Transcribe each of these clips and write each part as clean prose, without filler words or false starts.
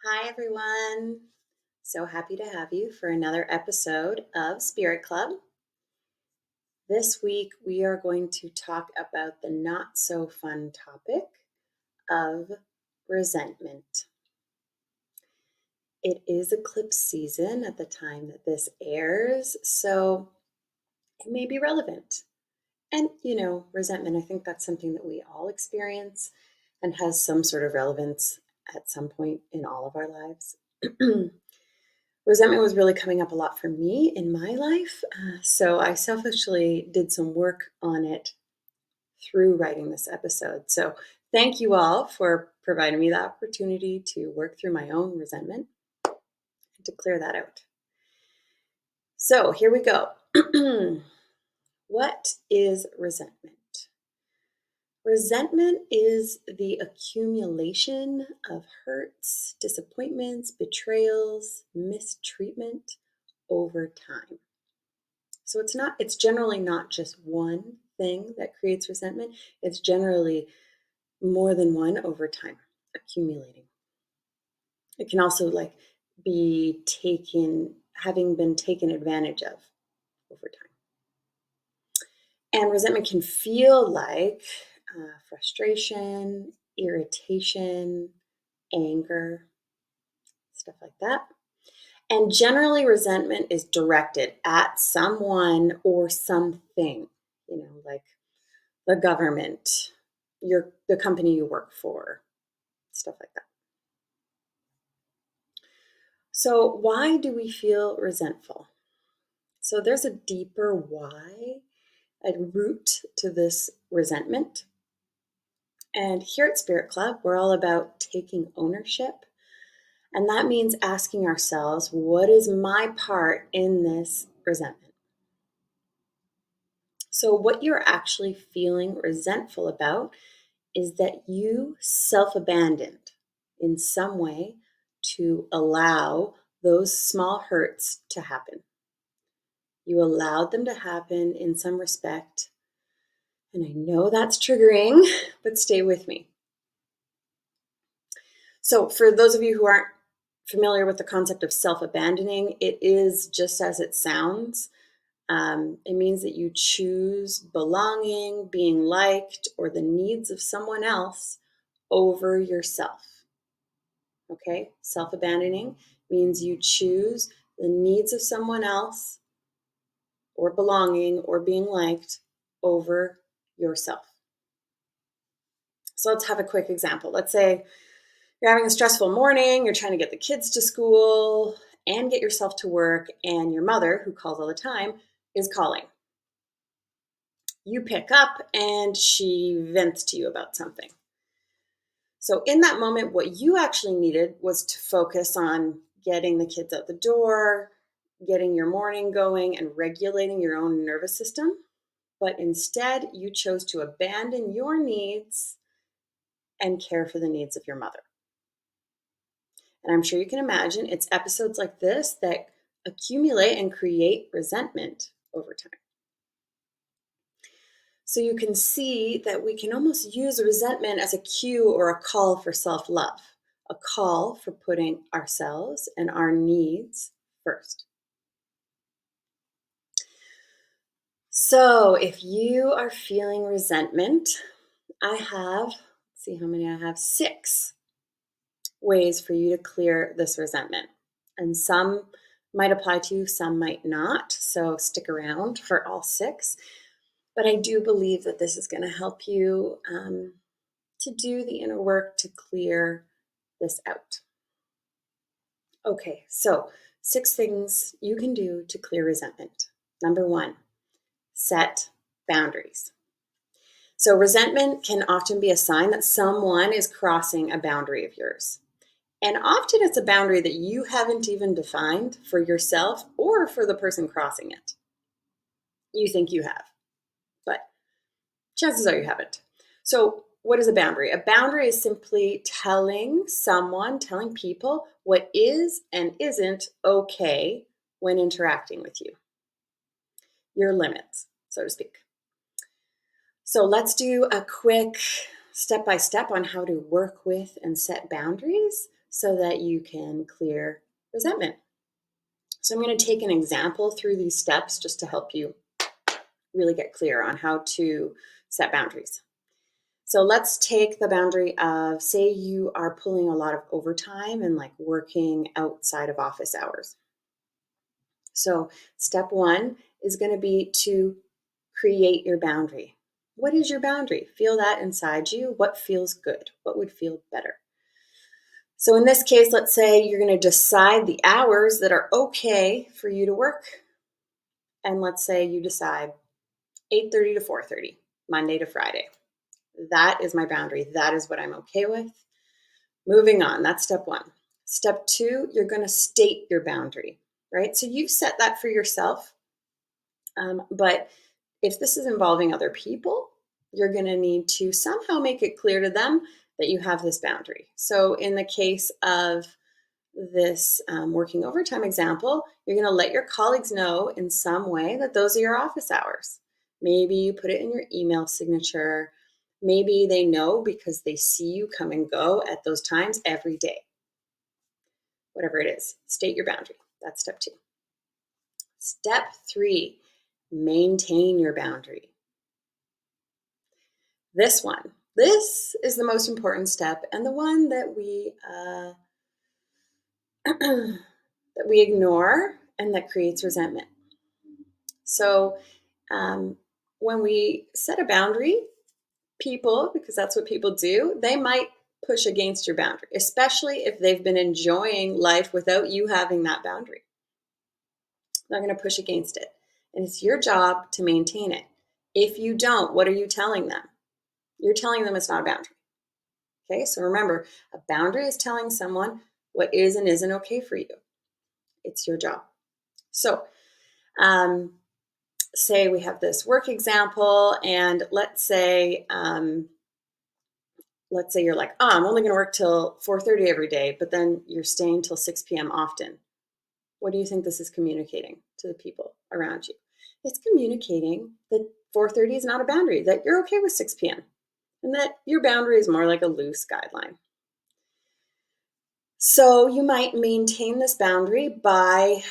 Hi, everyone. So happy to have you for another episode of Spirit Club. This week, we are going to talk about the not so fun topic of resentment. It is eclipse season at the time that this airs, so it may be relevant. And, resentment, I think that's something that we all experience and has some sort of relevance at some point in all of our lives. Resentment was really coming up a lot for me in my life. So I selfishly did some work on it through writing this episode. So thank you all for providing me the opportunity to work through my own resentment and to clear that out. So here we go. What is resentment? Resentment is the accumulation of hurts, disappointments, betrayals, mistreatment over time. So it's generally not just one thing that creates resentment. It's generally more than one over time, accumulating. It can also be having been taken advantage of over time. And resentment can feel like frustration, irritation, anger, stuff like that. And generally, resentment is directed at someone or something, like the government, the company you work for, stuff like that. So, why do we feel resentful? So, there's a deeper why, a root to this resentment. And here at Spirit Club, we're all about taking ownership. And that means asking ourselves, what is my part in this resentment? So, what you're actually feeling resentful about is that you self abandoned in some way to allow those small hurts to happen. You allowed them to happen in some respect. And I know that's triggering, but stay with me. So, for those of you who aren't familiar with the concept of self abandoning, it is just as it sounds. It means that you choose belonging, being liked, or the needs of someone else over yourself. Okay? Self abandoning means you choose the needs of someone else or belonging or being liked over yourself. So let's have a quick example. Let's say you're having a stressful morning, you're trying to get the kids to school and get yourself to work, and your mother, who calls all the time, is calling. You pick up and she vents to you about something. So, in that moment, what you actually needed was to focus on getting the kids out the door, getting your morning going, and regulating your own nervous system. But instead, you chose to abandon your needs and care for the needs of your mother. And I'm sure you can imagine it's episodes like this that accumulate and create resentment over time. So you can see that we can almost use resentment as a cue or a call for self love, a call for putting ourselves and our needs first. So if you are feeling resentment, let's see how many I have, 6 ways for you to clear this resentment. And some might apply to you, some might not. So stick around for all 6. But I do believe that this is going to help you to do the inner work to clear this out. Okay, so 6 things you can do to clear resentment. Number 1, set boundaries. So resentment can often be a sign that someone is crossing a boundary of yours. And often it's a boundary that you haven't even defined for yourself or for the person crossing it. You think you have, but chances are you haven't. So, what is a boundary? A boundary is simply telling people what is and isn't okay when interacting with you. Your limits, so to speak. So, let's do a quick step by step on how to work with and set boundaries so that you can clear resentment. So I'm going to take an example through these steps just to help you really get clear on how to set boundaries. So let's take the boundary of, say you are pulling a lot of overtime and like working outside of office hours. So step one is going to be to create your boundary. What is your boundary? Feel that inside you. What feels good? What would feel better? So in this case, let's say you're going to decide the hours that are okay for you to work. And let's say you decide 8:30 to 4:30, Monday to Friday. That is my boundary. That is what I'm okay with. Moving on, that's step one. Step two, you're going to state your boundary, right? So you've set that for yourself. But if this is involving other people, you're going to need to somehow make it clear to them that you have this boundary. So in the case of this working overtime example, you're going to let your colleagues know in some way that those are your office hours. Maybe you put it in your email signature. Maybe they know because they see you come and go at those times every day. Whatever it is, state your boundary. That's step two. Step three, maintain your boundary. This is the most important step and the one that we ignore and that creates resentment. So when we set a boundary, people, because that's what people do, they might push against your boundary, especially if they've been enjoying life without you having that boundary. They're going to push against it. And it's your job to maintain it. If you don't, what are you telling them? You're telling them it's not a boundary. Okay, so remember, a boundary is telling someone what is and isn't okay for you. It's your job. So, say we have this work example, and let's say you're like, oh, I'm only going to work till 4:30 every day, but then you're staying till 6 p.m. often. What do you think this is communicating to the people around you? It's communicating that 4:30 is not a boundary, that you're okay with 6 p.m., and that your boundary is more like a loose guideline. So you might maintain this boundary by,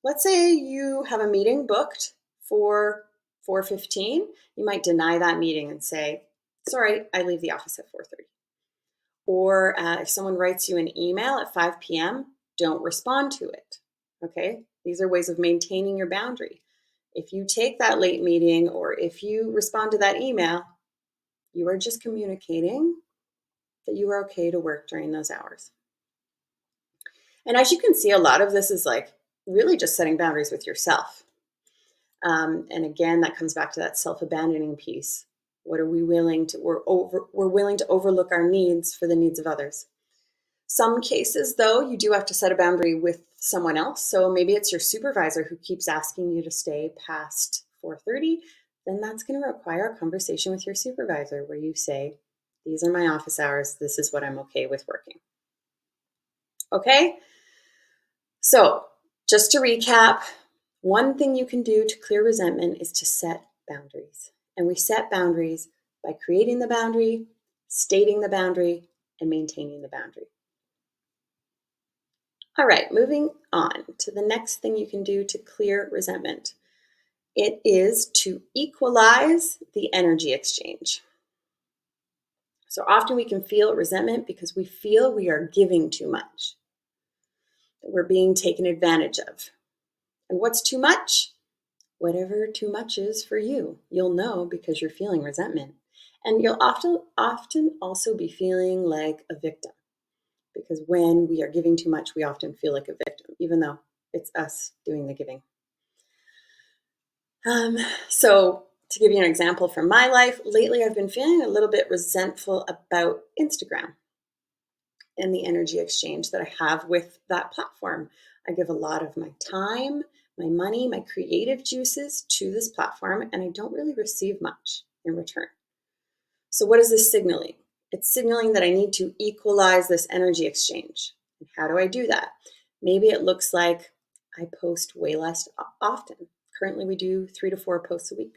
let's say you have a meeting booked for 4:15. You might deny that meeting and say, sorry, I leave the office at 4:30. Or if someone writes you an email at 5 p.m., don't respond to it. Okay? These are ways of maintaining your boundary. If you take that late meeting or if you respond to that email, you are just communicating that you are okay to work during those hours. And as you can see, a lot of this is like really just setting boundaries with yourself. And again, that comes back to that self-abandoning piece. What are we willing to? We're willing to overlook our needs for the needs of others. Some cases, though, you do have to set a boundary with someone else. So maybe it's your supervisor who keeps asking you to stay past 4:30. Then that's going to require a conversation with your supervisor where you say, these are my office hours. This is what I'm okay with working. Okay? So just to recap, one thing you can do to clear resentment is to set boundaries. And we set boundaries by creating the boundary, stating the boundary, and maintaining the boundary. All right, moving on to the next thing you can do to clear resentment. It is to equalize the energy exchange. So often we can feel resentment because we feel we are giving too much, that we're being taken advantage of. And what's too much? Whatever too much is for you. You'll know because you're feeling resentment. And you'll often also be feeling like a victim. Because when we are giving too much, we often feel like a victim, even though it's us doing the giving. So to give you an example from my life, lately I've been feeling a little bit resentful about Instagram and the energy exchange that I have with that platform. I give a lot of my time, my money, my creative juices to this platform, and I don't really receive much in return. So what is this signaling? It's signaling that I need to equalize this energy exchange. And how do I do that? Maybe it looks like I post way less often. Currently, we do 3 to 4 posts a week.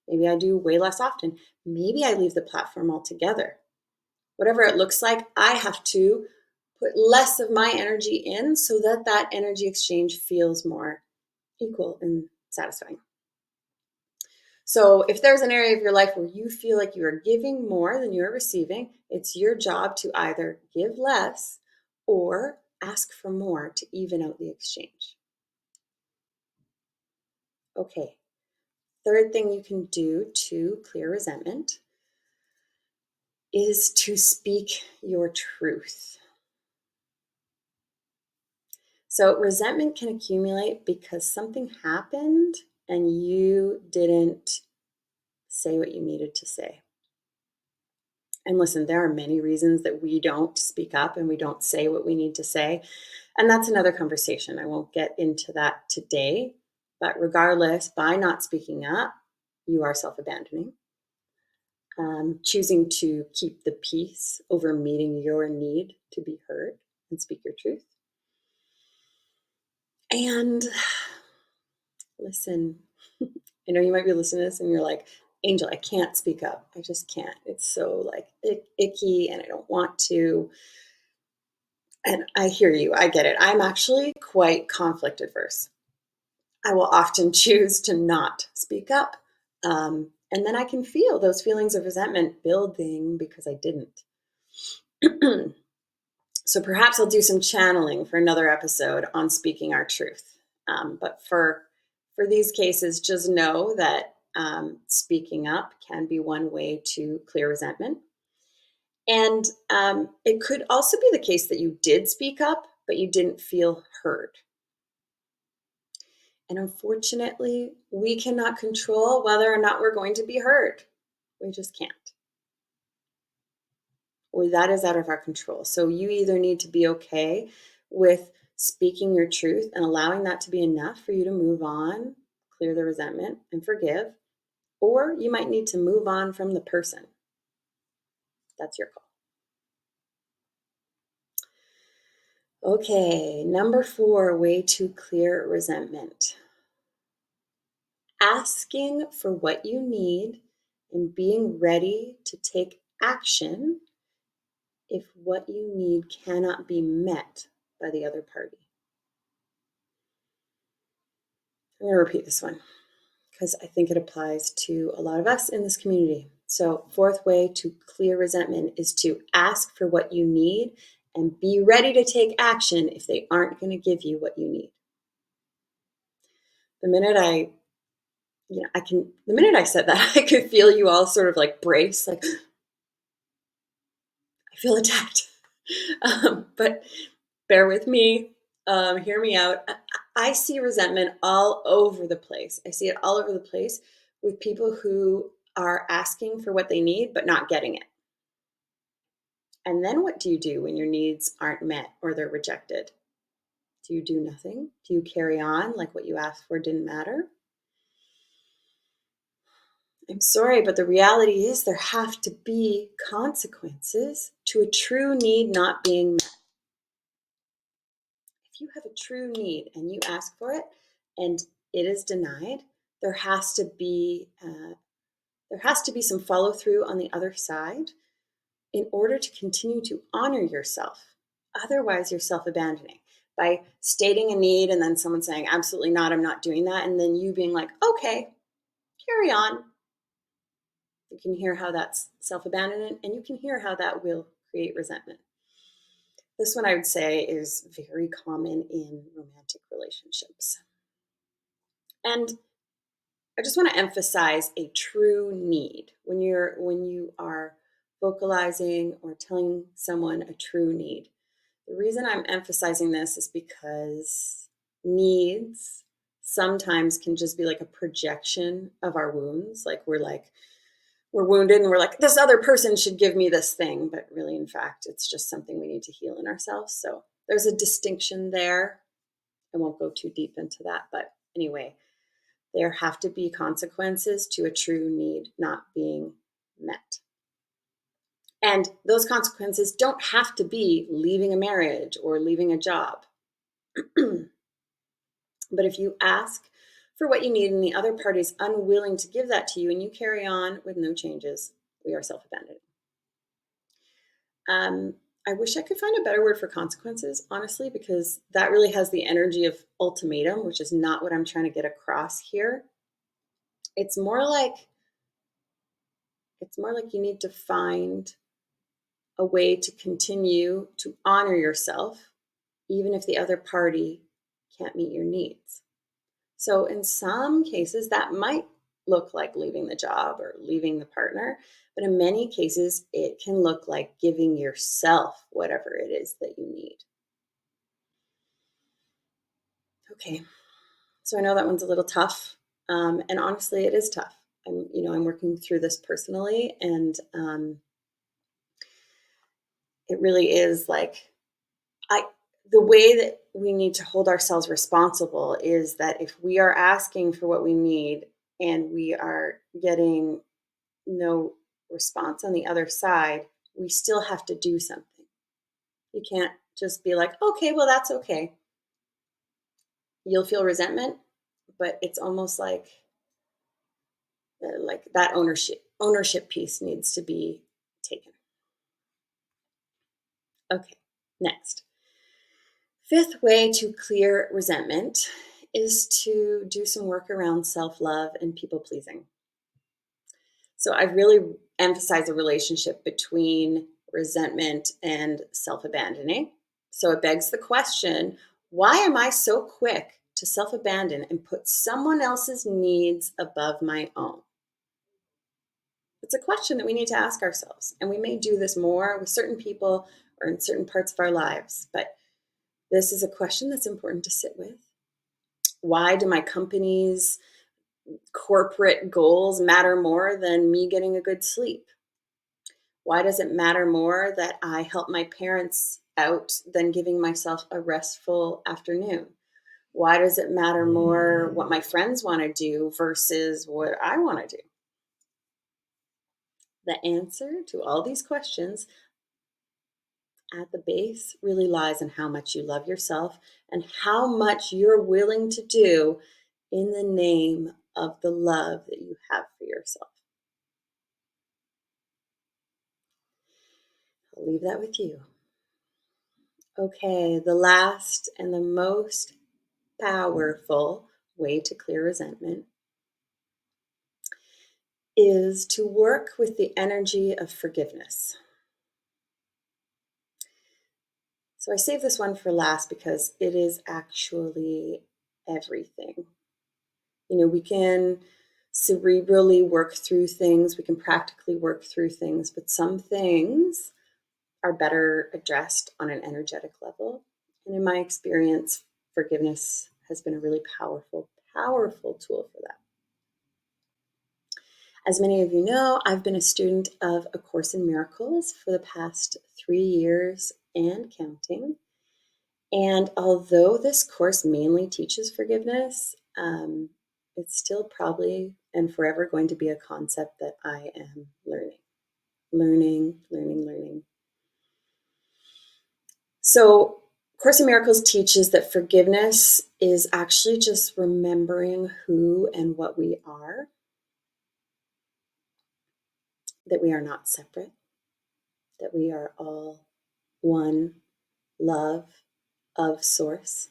Maybe I do way less often. Maybe I leave the platform altogether. Whatever it looks like, I have to put less of my energy in so that that energy exchange feels more equal and satisfying. So if there's an area of your life where you feel like you are giving more than you're receiving, it's your job to either give less or ask for more to even out the exchange. Okay, third thing you can do to clear resentment is to speak your truth. So resentment can accumulate because something happened and you didn't say what you needed to say. And listen, there are many reasons that we don't speak up and we don't say what we need to say. And that's another conversation. I won't get into that today. But regardless, by not speaking up, you are self abandoning. Choosing to keep the peace over meeting your need to be heard and speak your truth. And listen, I know you might be listening to this and you're like, Angel, I can't speak up. I just can't. It's so like icky and I don't want to. And I hear you. I get it. I'm actually quite conflict adverse. I will often choose to not speak up. And then I can feel those feelings of resentment building because I didn't. So perhaps I'll do some channeling for another episode on speaking our truth. But for these cases, just know that speaking up can be one way to clear resentment. And it could also be the case that you did speak up, but you didn't feel heard. And unfortunately, we cannot control whether or not we're going to be heard. We just can't. Or that is out of our control. So you either need to be okay with speaking your truth and allowing that to be enough for you to move on, clear the resentment, and forgive, or you might need to move on from the person. That's your call. Okay, number 4, way to clear resentment. Asking for what you need and being ready to take action if what you need cannot be met by the other party. I'm going to repeat this one because I think it applies to a lot of us in this community. So, 4th way to clear resentment is to ask for what you need and be ready to take action if they aren't going to give you what you need. The minute I said that, I could feel you all sort of like brace, like, I feel attacked. But bear with me, hear me out. I see resentment all over the place. I see it all over the place with people who are asking for what they need, but not getting it. And then what do you do when your needs aren't met or they're rejected? Do you do nothing? Do you carry on like what you asked for didn't matter? I'm sorry, but the reality is there have to be consequences to a true need not being met. If you have a true need and you ask for it and it is denied, there has to be some follow through on the other side in order to continue to honor yourself. Otherwise, you're self abandoning by stating a need and then someone saying, absolutely not, I'm not doing that. And then you being like, okay, carry on. You can hear how that's self abandonment and you can hear how that will create resentment. This one I would say is very common in romantic relationships. And I just want to emphasize a true need. When you are vocalizing or telling someone a true need. The reason I'm emphasizing this is because needs sometimes can just be like a projection of our wounds. We're wounded and we're like, this other person should give me this thing. But really, in fact, it's just something we need to heal in ourselves. So there's a distinction there. I won't go too deep into that. But anyway, there have to be consequences to a true need not being met. And those consequences don't have to be leaving a marriage or leaving a job. But if you ask for what you need and the other party is unwilling to give that to you and you carry on with no changes, we are self-abandoning. I wish I could find a better word for consequences, honestly, because that really has the energy of ultimatum, which is not what I'm trying to get across here. It's more like you need to find a way to continue to honor yourself, even if the other party can't meet your needs. So, in some cases, that might look like leaving the job or leaving the partner. But in many cases, it can look like giving yourself whatever it is that you need. Okay, so I know that one's a little tough. And honestly, it is tough. I'm working through this personally, and it really is like I the way that we need to hold ourselves responsible is that if we are asking for what we need and we are getting no response on the other side, we still have to do something. You can't just be like, okay, well, that's okay. You'll feel resentment, but it's almost like that ownership piece needs to be taken. Okay, next. Fifth way to clear resentment is to do some work around self love and people pleasing. So I really emphasize a relationship between resentment and self abandoning. So it begs the question, why am I so quick to self abandon and put someone else's needs above my own? It's a question that we need to ask ourselves. And we may do this more with certain people or in certain parts of our lives, but this is a question that's important to sit with. Why do my company's corporate goals matter more than me getting a good sleep? Why does it matter more that I help my parents out than giving myself a restful afternoon? Why does it matter more what my friends want to do versus what I want to do? The answer to all these questions at the base really lies in how much you love yourself and how much you're willing to do in the name of the love that you have for yourself. I'll leave that with you. Okay, the last and the most powerful way to clear resentment is to work with the energy of forgiveness. So I saved this one for last because it is actually everything. We can cerebrally work through things, we can practically work through things, but some things are better addressed on an energetic level. And in my experience, forgiveness has been a really powerful tool for that. As many of you know, I've been a student of A Course in Miracles for the past 3 years and counting. And although this course mainly teaches forgiveness, it's still probably and forever going to be a concept that I am learning. So, Course in Miracles teaches that forgiveness is actually just remembering who and what we are, that we are not separate, that we are all one love of Source.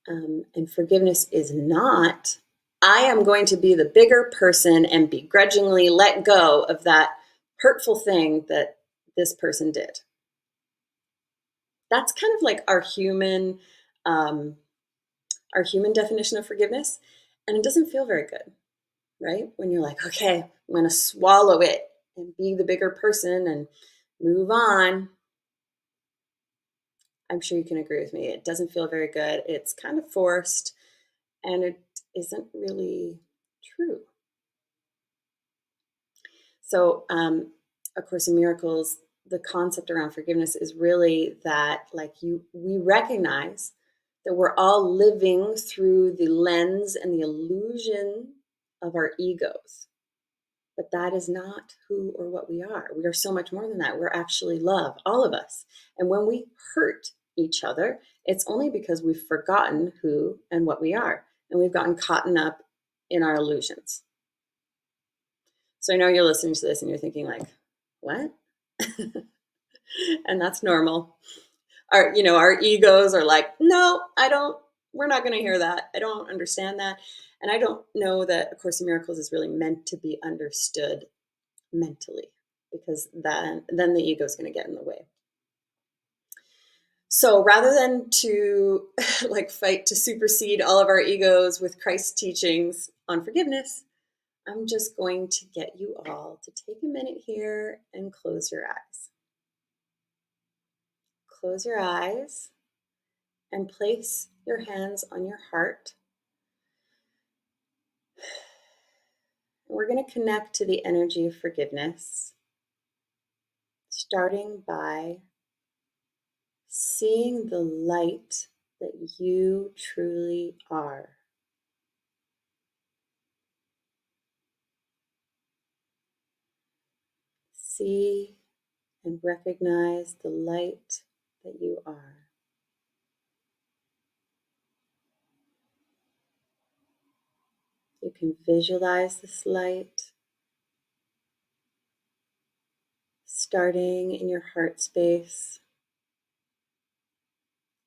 And forgiveness is not, I am going to be the bigger person and begrudgingly let go of that hurtful thing that this person did. That's kind of like um, our human definition of forgiveness, and it doesn't feel very good, right? When you're like, okay, I'm going to swallow it and be the bigger person and move on. I'm sure you can agree with me. It doesn't feel very good. It's kind of forced, and it isn't really true. So, A Course in Miracles, the concept around forgiveness is really that, we recognize that we're all living through the lens and the illusion of our egos. But that is not who or what we are. We are so much more than that. We're actually love, all of us. And when we hurt each other, it's only because we've forgotten who and what we are. And we've gotten caught up in our illusions. So I know you're listening to this and you're thinking like, what? And that's normal. Our egos are like, no, I don't, we're not going to hear that. I don't understand that. And I don't know that A Course in Miracles is really meant to be understood mentally, because then the ego is going to get in the way. So rather than to like fight to supersede all of our egos with Christ's teachings on forgiveness, I'm just going to get you all to take a minute here and close your eyes. Close your eyes and place your hands on your heart. We're going to connect to the energy of forgiveness, starting by seeing the light that you truly are. See and recognize the light that you are. You can visualize this light starting in your heart space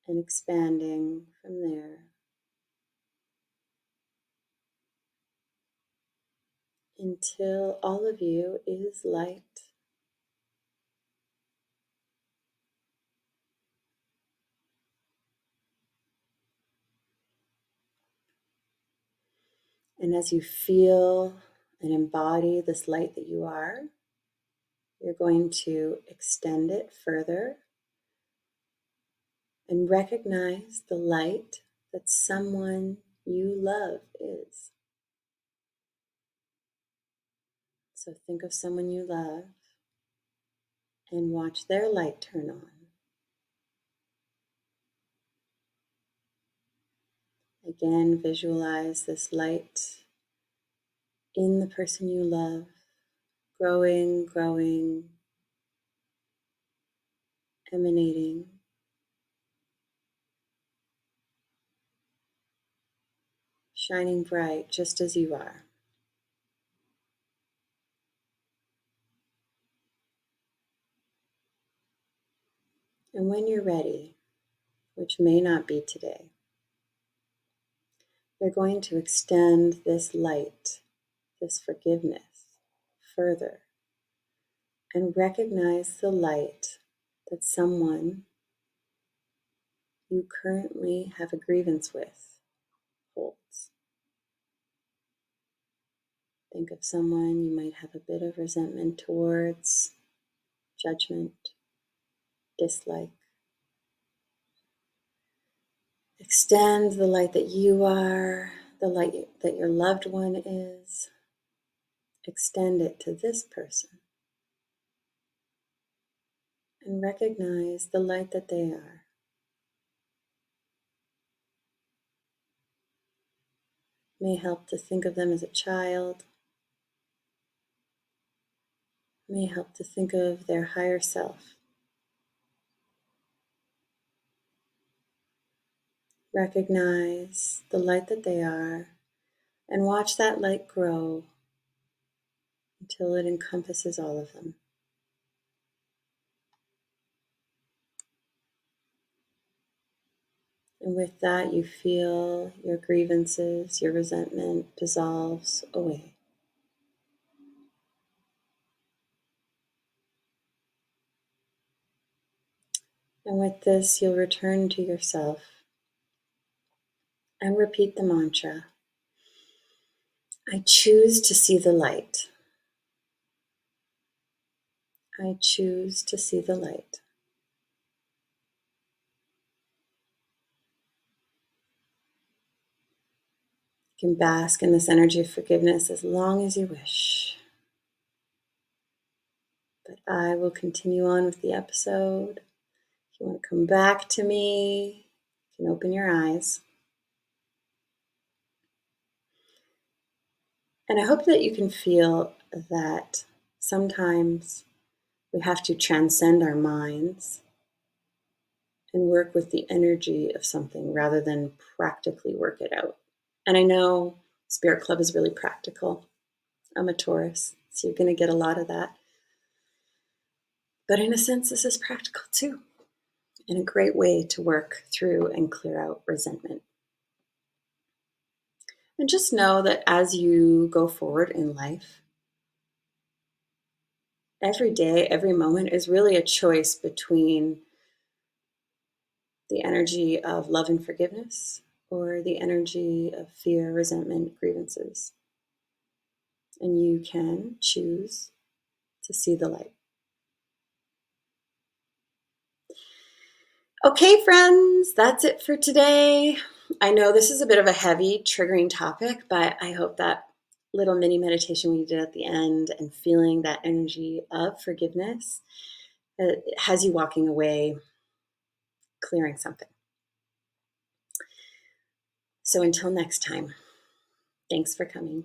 and expanding from there until all of you is light. And as you feel and embody this light that you are, you're going to extend it further and recognize the light that someone you love is. So think of someone you love and watch their light turn on. Again, visualize this light in the person you love, growing, emanating, shining bright just as you are. And when you're ready, which may not be today, you're going to extend this light, this forgiveness, further and recognize the light that someone you currently have a grievance with holds. Think of someone you might have a bit of resentment towards, judgment, dislike. Extend the light that you are, the light that your loved one is. Extend it to this person and recognize the light that they are. May help to think of them as a child. May help to think of their higher self. Recognize the light that they are and watch that light grow until it encompasses all of them. And with that, you feel your grievances, your resentment dissolves away. And with this, you'll return to yourself and repeat the mantra, I choose to see the light. I choose to see the light. You can bask in this energy of forgiveness as long as you wish. But I will continue on with the episode. If you want to come back to me, you can open your eyes. And I hope that you can feel that sometimes we have to transcend our minds and work with the energy of something rather than practically work it out. And I know Spirit Club is really practical. I'm a Taurus, so you're going to get a lot of that. But in a sense, this is practical too, and a great way to work through and clear out resentment. And just know that as you go forward in life, every day, every moment is really a choice between the energy of love and forgiveness or the energy of fear, resentment, grievances. And you can choose to see the light. Okay, friends, that's it for today. I know this is a bit of a heavy, triggering topic, but I hope that little mini meditation we did at the end and feeling that energy of forgiveness has you walking away clearing something. So until next time, thanks for coming.